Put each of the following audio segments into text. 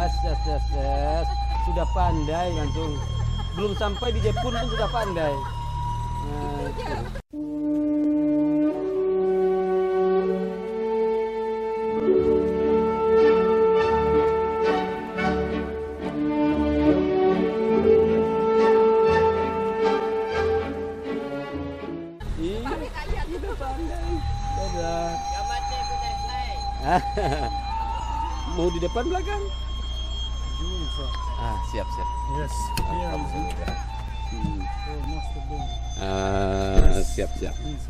Yes, yes, yes. Sudah pandai langsung. Belum sampai di Jepun pun sudah pandai. Nah, iya, sudah pandai. Dadah. Mau di depan belakang? Siap. Yes. Siap. Please.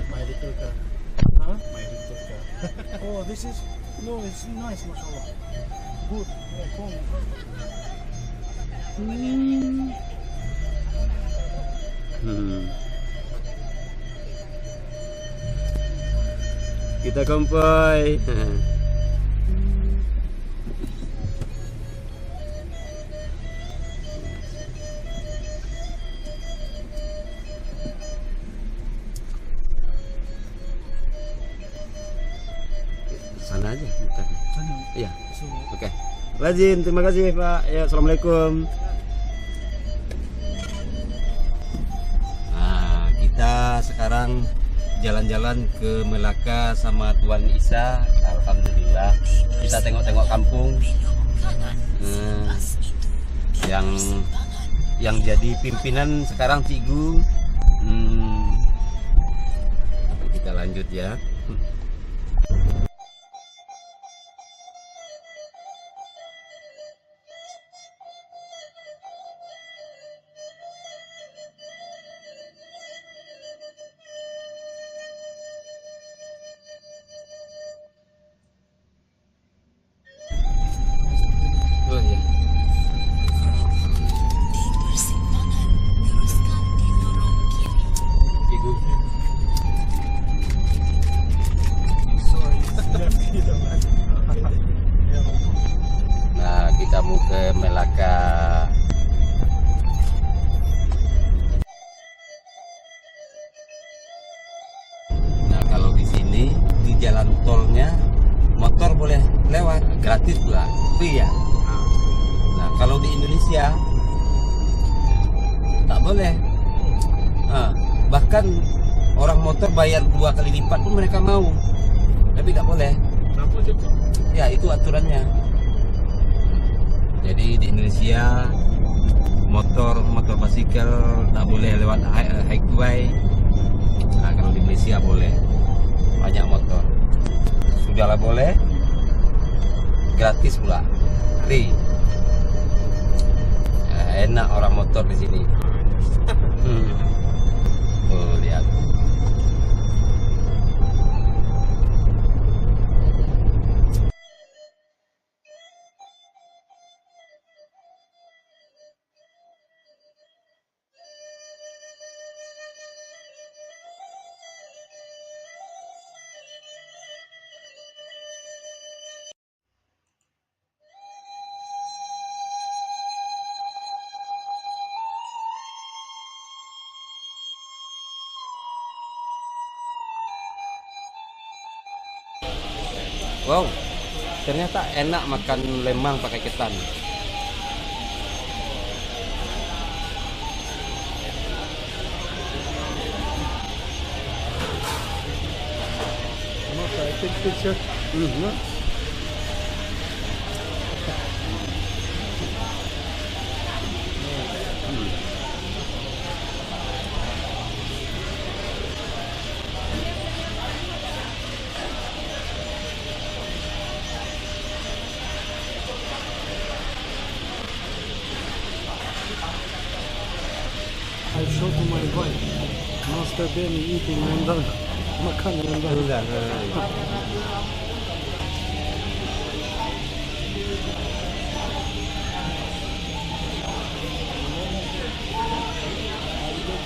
My little car. Huh? My little car. Oh, this is it's nice, mashallah. Good. Yeah, come. Kita kompoi. Sana aja, bentar. Iya. Oke. Lazim, terima kasih Pak. Ya, assalamualaikum. Nah, kita sekarang jalan-jalan ke Melaka sama Tuan Isa. Alhamdulillah kita tengok-tengok kampung yang jadi pimpinan sekarang Cigu. Kita lanjut ya. Oh iya. Cigu. Nah, kita mau ke Melaka. Nah, kalau di sini di jalan tolnya motor boleh lewat gratis pula, free ya. Nah, kalau di Indonesia tak boleh. Bahkan orang motor bayar 2 kali lipat pun mereka mau, tapi tak boleh. Ya, itu aturannya. Jadi di Indonesia motor basikel tak boleh lewat highway. Nah, kalau di Malaysia boleh, banyak motor. Sudahlah boleh, gratis pula, free. Enak orang motor di sini. Oh, lihat. Wow, ternyata enak makan lemang pakai ketan. Take picture. I showed to my wife, Master Benny eating rendang, makan rendang.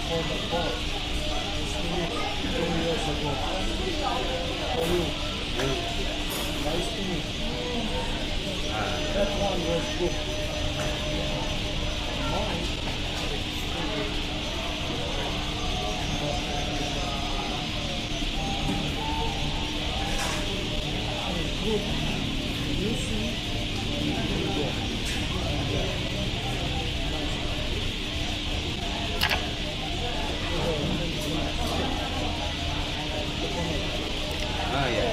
For the ball, it's finished 2 years ago. For you, nice to meet you. That one was good. Mine. Ah ya.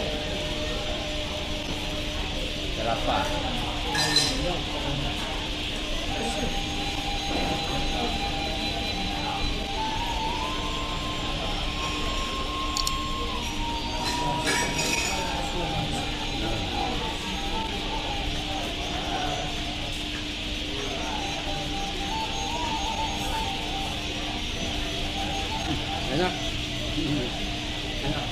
Kelapa. Enak. Enak.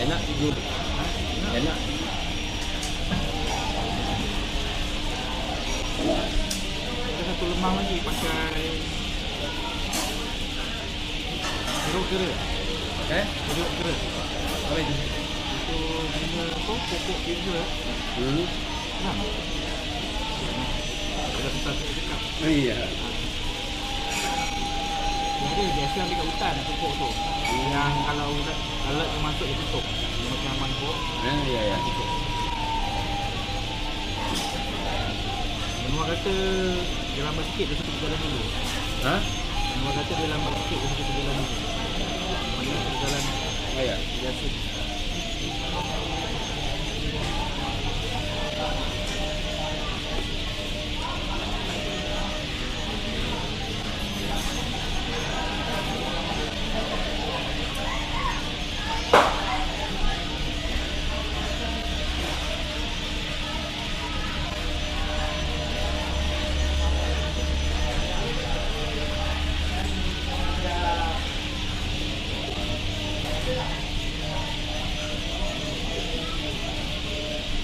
Enak juga. Enak. Ada satu lemang lagi pakai jeruk kera. Okay. Jeruk kera. Apa itu? Itu guna apa? Pokok kera. Nah. Ada susah sikit dekat. Iya. Jadi biasa ambil kat hutan pokok tu. Yang kalau alat yang masuk dia tutup. Dia macam mangkuk. Iya ya. Tutup. Memang kata dia lambat sikit dia satu jalan dulu. Hah? Memang kata dia lambat sikit dia satu jalan dulu. Mana ada jalan Oh ya. biasa.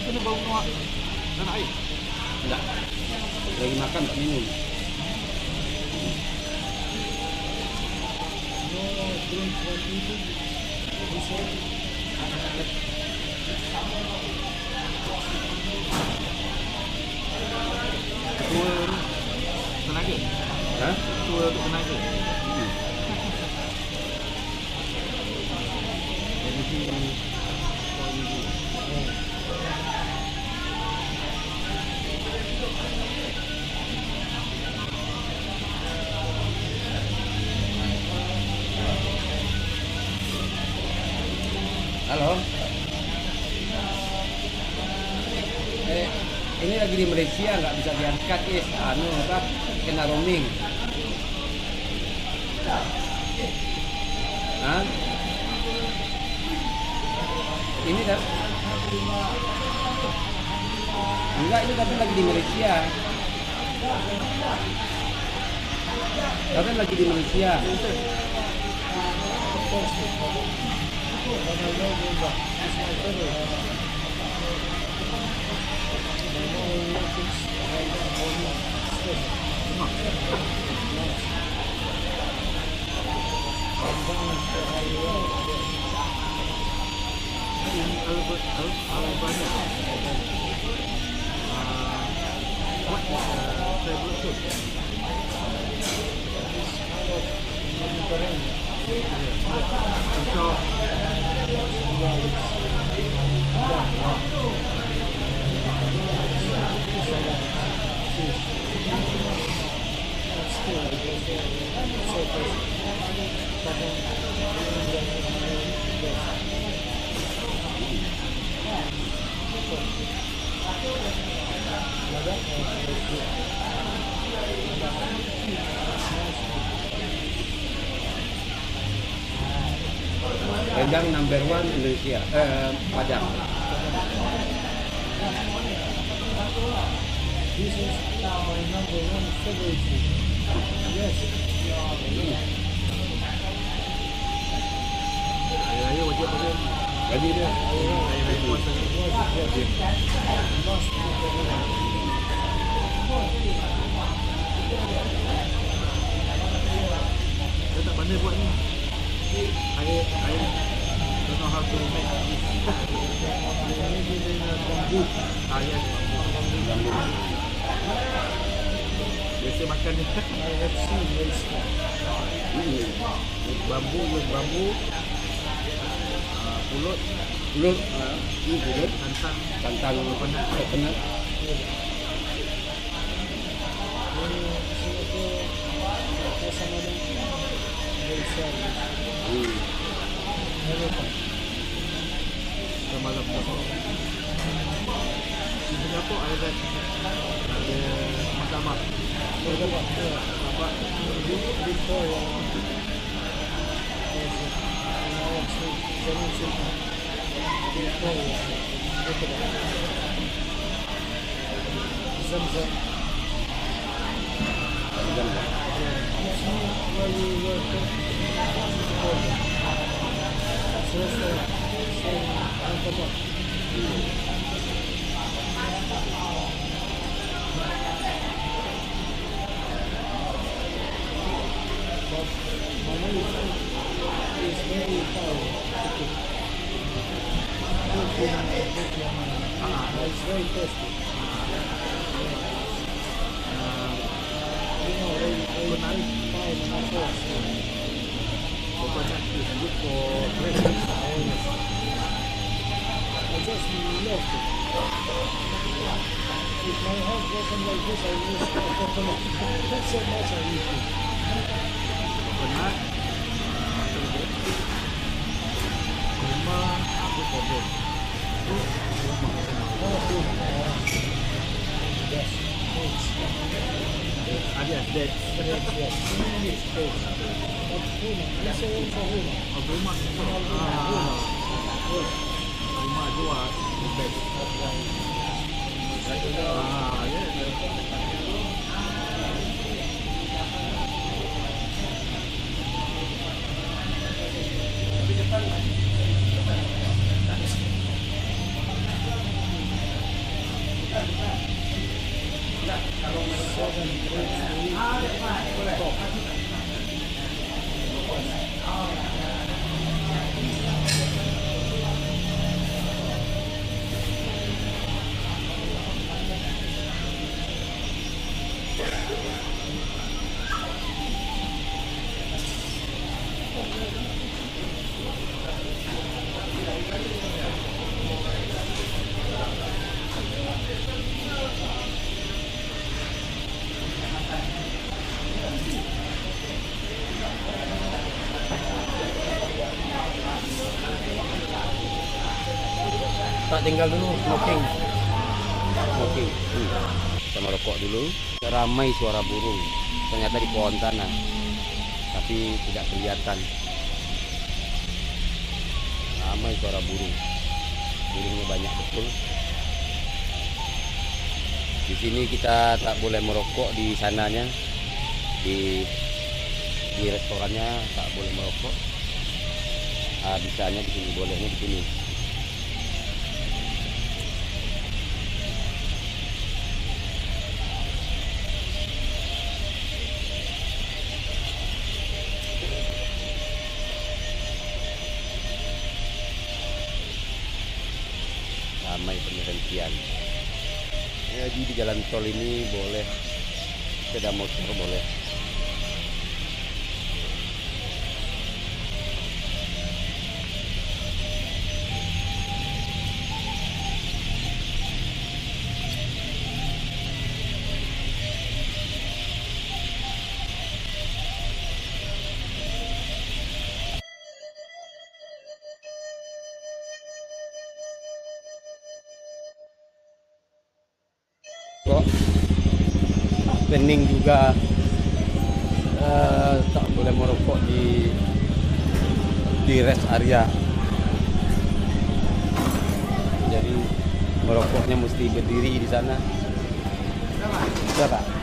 Kena bau kuat. Dan air. Enggak. Lagi makan tak minum. Ketua tenaga. Hah? Ketua tenaga. Jadi Halo. Ini lagi di Malaysia nggak bisa diangkat apa kena roaming. Hah? Ini kan? Enggak, ini tapi lagi di Malaysia. Tapi lagi di Malaysia. Rendang number 1 Indonesia, Padang. This is my number one favorite food. Yes. Hari-raya wajib apa? Gaji dia. Hari-raya puasa ni. Wajib. Must be favorite. Saya tak pandai buat ni. I don't know how to make this. Maybe in a bamboo. Yes, bambu. Biasa makan ni. I have seen this. Bambu, pulut, Pulut, ini pulut, santan, santan penat. penat. In Singapore, some of them, they sell everything. Malam di Singapura ada mahkamah. Before, Zamzam. Where you work, is very tired. It's very tasty. You know, they find my force. Coconut is good for breakfast. I just love it. If my head wasn't like this, I would coconut. Not so much I eat it. Coconut, kurma, aku problem. Yes, thanks. Yes, that. Yes, yes, thanks. But Huma, let's say for Huma. Kurma, kurma dua, best. Tak tinggal dulu smoking. Kita merokok dulu. Ramai suara burung. Ternyata di pohon tanah, tapi tidak kelihatan. Ramai suara burung. Burungnya banyak betul. Di sini kita tak boleh merokok di sananya. Di restorannya tak boleh merokok. Bisanya di sini, bolehnya di sini. Ramai penghentian. Jadi di jalan tol ini boleh sepeda motor boleh. Kok pening juga, tak boleh merokok di rest area. Jadi merokoknya mesti berdiri di sana. Berapa? Berapa?